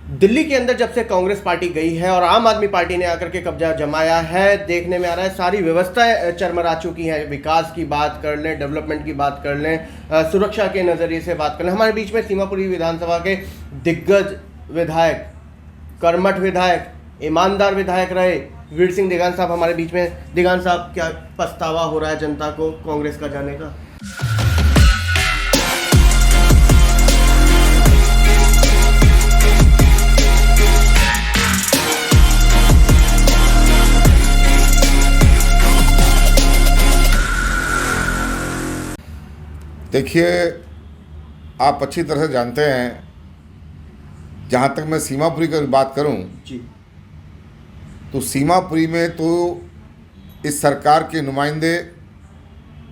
दिल्ली के अंदर जब से कांग्रेस पार्टी गई है और आम आदमी पार्टी ने आकर के कब्जा जमाया है, देखने में आ रहा है सारी व्यवस्थाएं चरमरा चुकी हैं। विकास की बात कर लें, डेवलपमेंट की बात कर लें, सुरक्षा के नज़रिए से बात कर लें। हमारे बीच में सीमापुरी विधानसभा के दिग्गज विधायक, कर्मठ विधायक, ईमानदार विधायक रहे वीर सिंह दिगान साहब हमारे बीच में। दिगान साहब, क्या पछतावा हो रहा है जनता को कांग्रेस का जाने का? देखिए, आप अच्छी तरह से जानते हैं, जहाँ तक मैं सीमापुरी की बात करूं जी, तो सीमापुरी में तो इस सरकार के नुमाइंदे,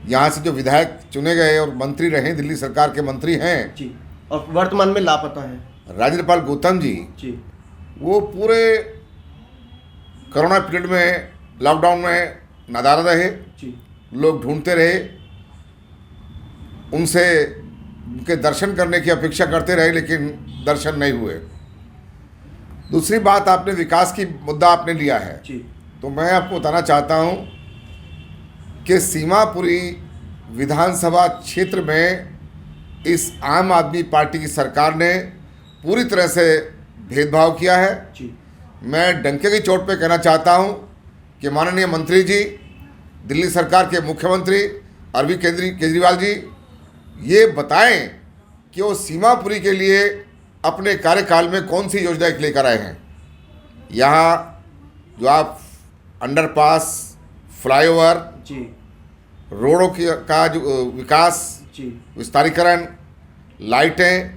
यहाँ से जो विधायक चुने गए और मंत्री रहे, दिल्ली सरकार के मंत्री हैं जी, और वर्तमान में लापता है राजेंद्र पाल गौतम जी, वो पूरे कोरोना पीरियड में, लॉकडाउन में नादार रहे जी, लोग ढूंढते रहे, उनसे उनके दर्शन करने की अपेक्षा करते रहे, लेकिन दर्शन नहीं हुए। दूसरी बात, आपने विकास की मुद्दा आपने लिया है जी, तो मैं आपको बताना चाहता हूं कि सीमापुरी विधानसभा क्षेत्र में इस आम आदमी पार्टी की सरकार ने पूरी तरह से भेदभाव किया है। जी, मैं डंके की चोट पे कहना चाहता हूं कि माननीय मंत्री जी, दिल्ली सरकार के मुख्यमंत्री अरविंद केजरीवाल जी ये बताएं कि वो सीमापुरी के लिए अपने कार्यकाल में कौन सी योजना लेकर आए हैं। यहाँ जो आप अंडरपास, फ्लाईओवर, जी, रोडों की का जो विकास, जी, विस्तारीकरण, लाइटें,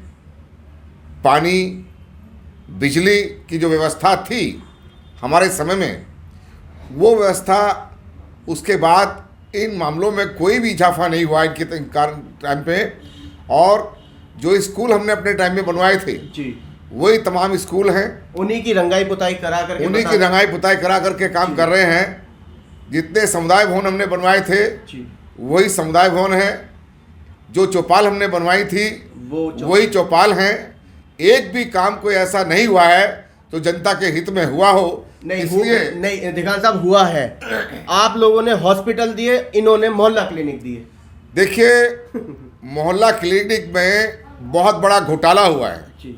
पानी, बिजली की जो व्यवस्था थी हमारे समय में, वो व्यवस्था, उसके बाद इन मामलों में कोई भी इजाफा नहीं हुआ इनके टाइम पे। और जो स्कूल हमने अपने टाइम में बनवाए थे जी, वही तमाम स्कूल हैं, उन्हीं की रंगाई पुताई करा करके, उन्हीं की रंगाई पुताई करा करके काम कर रहे हैं। जितने समुदाय भवन हमने बनवाए थे जी, वही समुदाय भवन हैं, जो चौपाल हमने बनवाई थी वही चौपाल हैं। एक भी काम कोई ऐसा नहीं हुआ है तो जनता के हित में हुआ हो, इसलिए नहीं दिगान साहब, हुआ है। आप लोगों ने हॉस्पिटल दिए, इन्होंने मोहल्ला क्लिनिक दिए। देखिए, मोहल्ला क्लिनिक में बहुत बड़ा घोटाला हुआ है जी,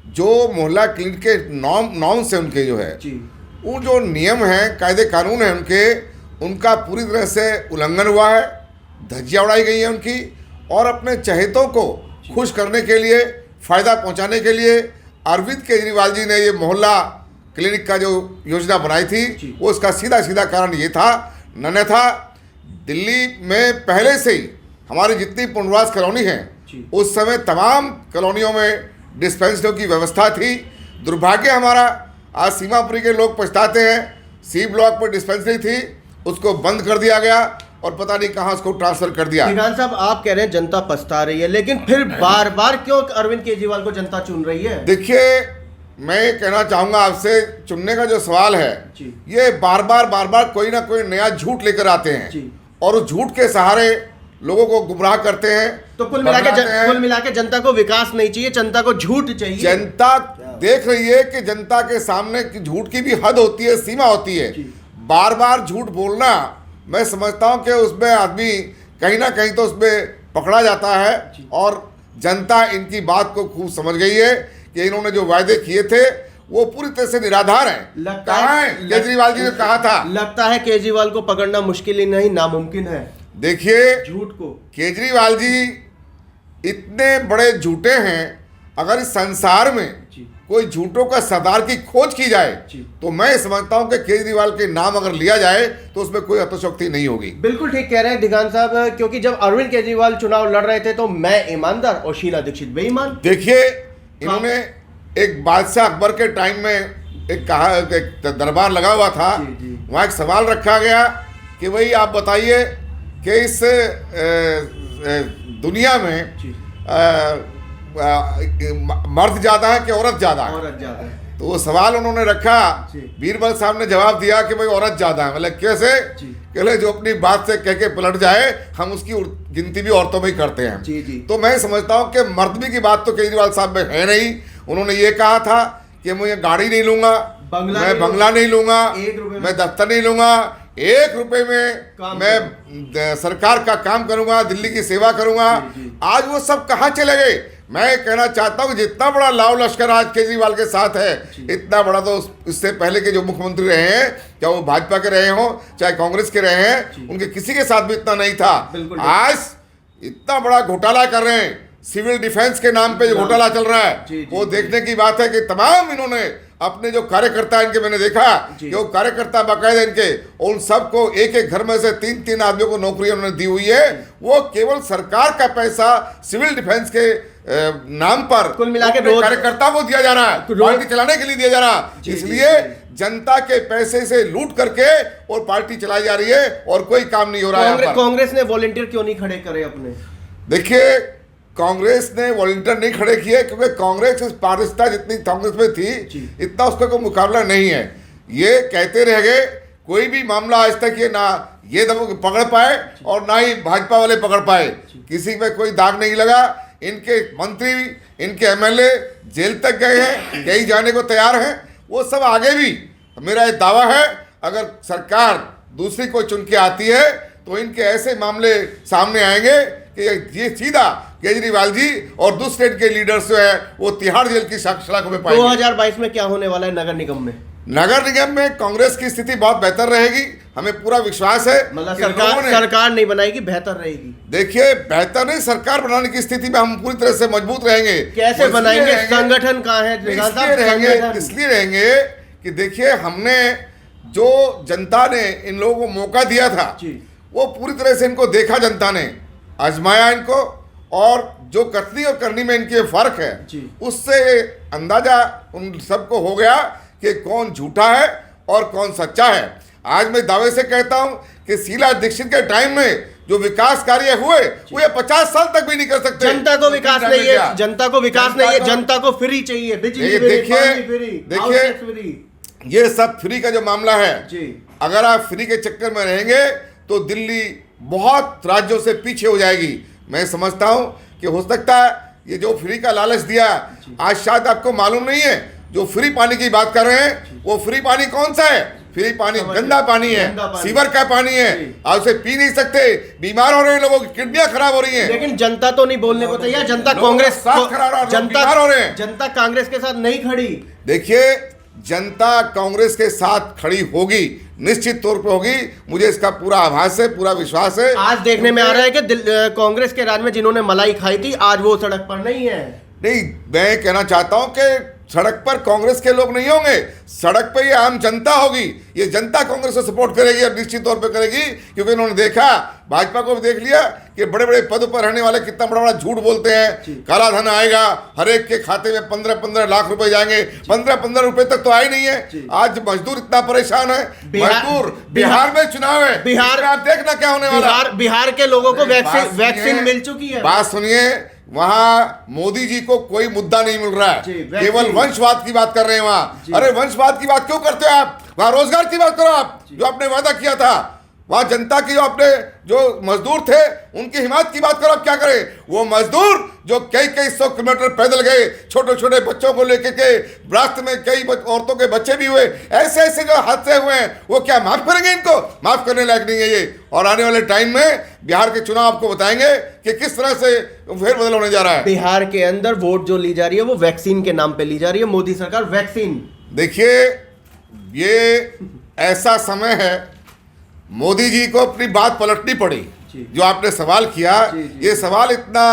जो मोहल्ला क्लिनिक के नॉर्म से उनके जो है जी, वो जो नियम हैं, कायदे कानून हैं उनका पूरी तरह से उल्लंघन हुआ है, धज्जियां उड़ाई गई है उनकी। और अपने चहेतों को खुश करने के लिए, फ़ायदा पहुंचाने के लिए अरविंद केजरीवाल जी ने ये मोहल्ला क्लिनिक का जो योजना बनाई थी, वो उसका सीधा सीधा कारण ये था, अन्यथा दिल्ली में पहले से ही हमारी जितनी पुनर्वास कॉलोनी हैं उस समय तमाम कॉलोनियों में डिस्पेंसरियों की व्यवस्था थी। दुर्भाग्य हमारा, आज सीमापुरी के लोग पछताते हैं, सी ब्लॉक पर डिस्पेंसरी थी, उसको बंद कर दिया गया और पता नहीं कहाँ उसको ट्रांसफर कर दिया। दिगान साहब, आप कह रहे हैं जनता पछता रही है, लेकिन फिर बार बार क्यों अरविंद केजरीवाल को जनता चुन रही है? देखिए, मैं ये कहना चाहूँगा आपसे, चुनने का जो सवाल है, ये बार बार कोई ना कोई नया झूठ लेकर आते हैं और उस झूठ के सहारे लोगों को गुमराह करते हैं। तो कुल मिला के जनता को विकास नहीं चाहिए, जनता को झूठ चाहिए। जनता देख रही है कि जनता के सामने झूठ की भी हद होती है, सीमा होती है। बार बार झूठ बोलना, मैं समझता हूं कि उसमें आदमी कहीं ना कहीं तो उसमें पकड़ा जाता है। और जनता इनकी बात को खूब समझ गई है कि इन्होंने जो वायदे किए थे वो पूरी तरह से निराधार हैं। कहाँ है? केजरीवाल जी ने कहा था। लगता है केजरीवाल को पकड़ना मुश्किल ही नहीं, नामुमकिन है। देखिए, झूठ को, केजरीवाल जी इतने बड़े झूठे हैं, अगर इस संसार में कोई झूठों का सरदार की खोज की जाए तो मैं समझता हूं कि केजरीवाल के नाम अगर लिया जाए तो उसमें कोई अतिशयोक्ति नहीं होगी। बिल्कुल ठीक कह रहे हैं दिगान साहब, क्योंकि जब अरविंद केजरीवाल चुनाव लड़ रहे थे तो मैं ईमानदार और शीला दीक्षित बेईमान। देखिए, इन्होंने एक बादशाह अकबर के टाइम में एक दरबार लगा हुआ था, वहाँ एक सवाल रखा गया कि भाई आप बताइए कि इस दुनिया में मर्द ज़्यादा है कि औरत ज़्यादा है? औरत ज़्यादा है। तो वो सवाल उन्होंने रखा, बीरबल साहब ने जवाब दिया कि भाई औरत ज़्यादा है। मतलब कैसे? कहले जो अपनी बात से कह के पलट जाए, हम उसकी गिनती भी औरतों में ही करते हैं। तो मैं समझता हूँ कि मर्दमी की बात तो केजरीवाल साहब में है नहीं। उन्होंने ये कहा था कि मैं गाड़ी नहीं लूंगा, मैं बंगला नहीं लूंगा, मैं दफ्तर नहीं लूंगा, 1 रुपए में मैं सरकार का काम करूंगा, दिल्ली की सेवा करूंगा। आज वो सब कहाँ चले गए? मैं कहना चाहता हूँ कि जितना बड़ा लाव लश्कर आज केजरीवाल के साथ है, इतना बड़ा तो इससे पहले के जो मुख्यमंत्री रहे हैं, चाहे वो भाजपा के रहे हों चाहे कांग्रेस के रहे हैं, उनके किसी के साथ भी इतना नहीं था। आज इतना बड़ा घोटाला कर रहे हैं, सिविल डिफेंस के नाम पे जो घोटाला चल रहा है, वो देखने की बात है कि तमाम इन्होंने अपने जो कार्यकर्ता इनके, मैंने देखा कि वो कार्यकर्ता बाकायदा इनके, उन सबको एक एक घर में से 3-3 आदमियों को नौकरी उन्होंने दी हुई है। वो केवल सरकार का पैसा सिविल डिफेंस के नाम पर कुल मिला के कार्यकर्ता को दिया जा रहा है, पार्टी चलाने के लिए दिया जा रहा है। इसलिए जनता के पैसे से लूट करके और पार्टी चलाई जा रही है और कोई काम नहीं हो रहा है। कांग्रेस ने वॉलंटियर क्यों नहीं खड़े करे अपने? देखिए, कांग्रेस ने वॉलंटियर नहीं खड़े किए क्योंकि कांग्रेस इस पारदर्शिता जितनी कांग्रेस में थी, इतना उसका कोई मुकाबला नहीं है। ये कहते रह गए, कोई भी मामला आज तक ये ना ये पकड़ पाए और ना ही भाजपा वाले पकड़ पाए, किसी में कोई दाग नहीं लगा। इनके मंत्री, इनके एमएलए जेल तक गए हैं, कहीं जाने को तैयार हैं, वो सब आगे भी। मेरा ये दावा है, अगर सरकार दूसरी कोई चुन के आती है तो इनके ऐसे मामले सामने आएंगे कि ये सीधा केजरीवाल जी और दूसरे के लीडर्स जो है वो तिहाड़ जेल की सलाखों में पाएंगे। 2022 में क्या होने वाला है नगर निगम में? नगर निगम में कांग्रेस की स्थिति बहुत बेहतर रहेगी, हमें पूरा विश्वास है। मतलब सरकार नहीं बनाएगी, बेहतर रहेगी। देखिए, बेहतर नहीं, सरकार बनाने की स्थिति में हम पूरी तरह से मजबूत रहेंगे। कैसे बनाएंगे? संगठन कहाँ है? इसलिए रहेंगे कि देखिए, हमने जो जनता ने इन लोगों को मौका दिया था, वो पूरी तरह से इनको देखा, जनता ने आजमाया इनको, और जो कथनी और करनी में इनके फर्क है, उससे अंदाजा उन सबको हो गया कि कौन झूठा है और कौन सच्चा है। आज मैं दावे से कहता हूं कि शीला दीक्षित के टाइम में जो विकास कार्य हुए वो ये 50 साल तक भी नहीं कर सकते। जनता को विकास नहीं है, जनता को विकास नहीं है, जनता को फ्री चाहिए, बिजली देखिए, ये सब फ्री का जो मामला है, अगर आप फ्री के चक्कर में रहेंगे तो दिल्ली बहुत राज्यों से पीछे हो जाएगी। मैं समझता हूं कि हो सकता है ये जो फ्री का लालच दिया, आज शायद आपको मालूम नहीं है, जो फ्री पानी की बात कर रहे हैं वो फ्री पानी कौन सा है? फ्री पानी गंदा पानी है, सीवर का पानी है, आप उसे पी नहीं सकते, बीमार हो रहे हैं, लोगों की किडनियां खराब हो रही हैं। लेकिन जनता तो नहीं बोलने को तैयार, जनता कांग्रेस बीमार हो रहे हैं, जनता कांग्रेस के साथ नहीं खड़ी। देखिए, जनता कांग्रेस के साथ खड़ी होगी, निश्चित तौर पे होगी, मुझे इसका पूरा आभास है, पूरा विश्वास है। आज देखने में आ रहा है कि कांग्रेस के राज में जिन्होंने मलाई खाई थी आज वो सड़क पर नहीं है। नहीं, मैं कहना चाहता हूं कि सड़क पर कांग्रेस के लोग नहीं होंगे, सड़क पर ये आम जनता होगी। ये जनता कांग्रेस को सपोर्ट करेगी और निश्चित तौर पे करेगी, क्योंकि इन्होंने देखा, भाजपा को भी देख लिया कि बड़े बड़े पद पर रहने वाले कितना बड़ा बड़ा झूठ बोलते हैं। काला धन आएगा, हर एक के खाते में 15-15 लाख रुपए जाएंगे, 15-15 रुपए तक तो आए नहीं है। आज मजदूर इतना परेशान है, मजदूर, बिहार में चुनाव है, बिहार आप देखना क्या होने वाला। बिहार के लोगों को वैक्सीन मिल चुकी है। बात सुनिए, वहां मोदी जी को कोई मुद्दा नहीं मिल रहा है, केवल वंशवाद की बात कर रहे हैं वहां। अरे वंशवाद की बात क्यों करते हो आप? वहां रोजगार की बात करो आप, जो आपने वादा किया था। वहां जनता की जो मजदूर थे उनकी हिमायत की बात करो। आप क्या करें? वो मजदूर जो कई 100 किलोमीटर पैदल गए, छोटे छोटे बच्चों को लेके के, रास्ते में कई औरतों के बच्चे भी हुए, ऐसे जो हादसे हुए हैं, वो क्या माफ करेंगे? इनको माफ करने लायक नहीं है ये। और आने वाले टाइम में बिहार के चुनाव आपको बताएंगे कि किस तरह से फेरबदल होने जा रहा है। बिहार के अंदर वोट जो ली जा रही है वो वैक्सीन के नाम पे ली जा रही है। मोदी सरकार वैक्सीन, देखिए, ये ऐसा समय है, मोदी जी को अपनी बात पलटनी पड़ी। जो आपने सवाल किया, ये सवाल इतना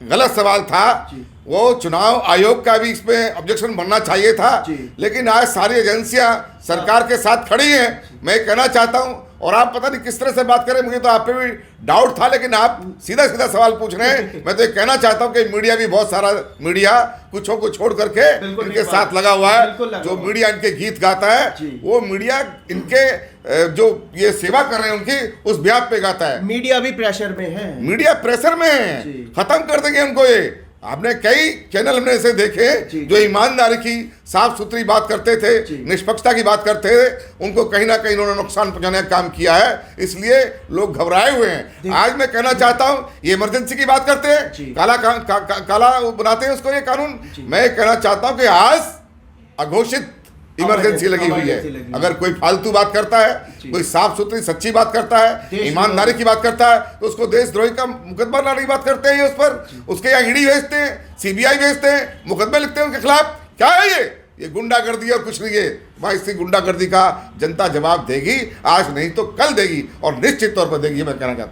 गलत सवाल था, वो चुनाव आयोग का भी इसमें ऑब्जेक्शन बनना चाहिए था, लेकिन आज सारी एजेंसियां सरकार के साथ खड़ी हैं। मैं कहना चाहता हूं, और आप पता नहीं किस तरह से बात करें, मुझे तो आप पे भी डाउट था, लेकिन आप सीधा सीधा सवाल पूछ रहे हैं। मैं तो ये कहना चाहता हूं कि मीडिया भी, बहुत सारा मीडिया कुछों को छोड़ करके इनके साथ लगा हुआ है। जो मीडिया इनके गीत गाता है, वो मीडिया इनके जो ये सेवा कर रहे हैं उनकी, उस ब्याह पे गाता है। मीडिया भी प्रेशर में है, मीडिया प्रेशर में है, खत्म कर देंगे उनको। ये आपने कई चैनल हमने ऐसे देखे जो ईमानदारी की, साफ सुथरी बात करते थे, निष्पक्षता की बात करते थे, उनको कहीं ना कहीं इन्होंने नुकसान पहुंचाने का काम किया है, इसलिए लोग घबराए हुए हैं। आज मैं कहना चाहता हूं, ये इमरजेंसी की बात करते हैं, काला बनाते हैं उसको, ये कानून। मैं कहना चाहता हूं कि आज अघोषित इमरजेंसी लगी हुई है। अगर कोई फालतू बात करता है, कोई साफ सुथरी सच्ची बात करता है, ईमानदारी की बात करता है, तो उसको देशद्रोही का मुकदमा लाने की बात करते हैं। उस पर उसके यहाँ ईडी भेजते हैं, सीबीआई भेजते हैं, मुकदमे लिखते हैं उनके खिलाफ। क्या है ये गुंडागर्दी और कुछ नहीं है। भाई इसी गुंडागर्दी का जनता जवाब देगी, आज नहीं तो कल देगी, और निश्चित तौर पर देगी, मैं कहना चाहता हूँ।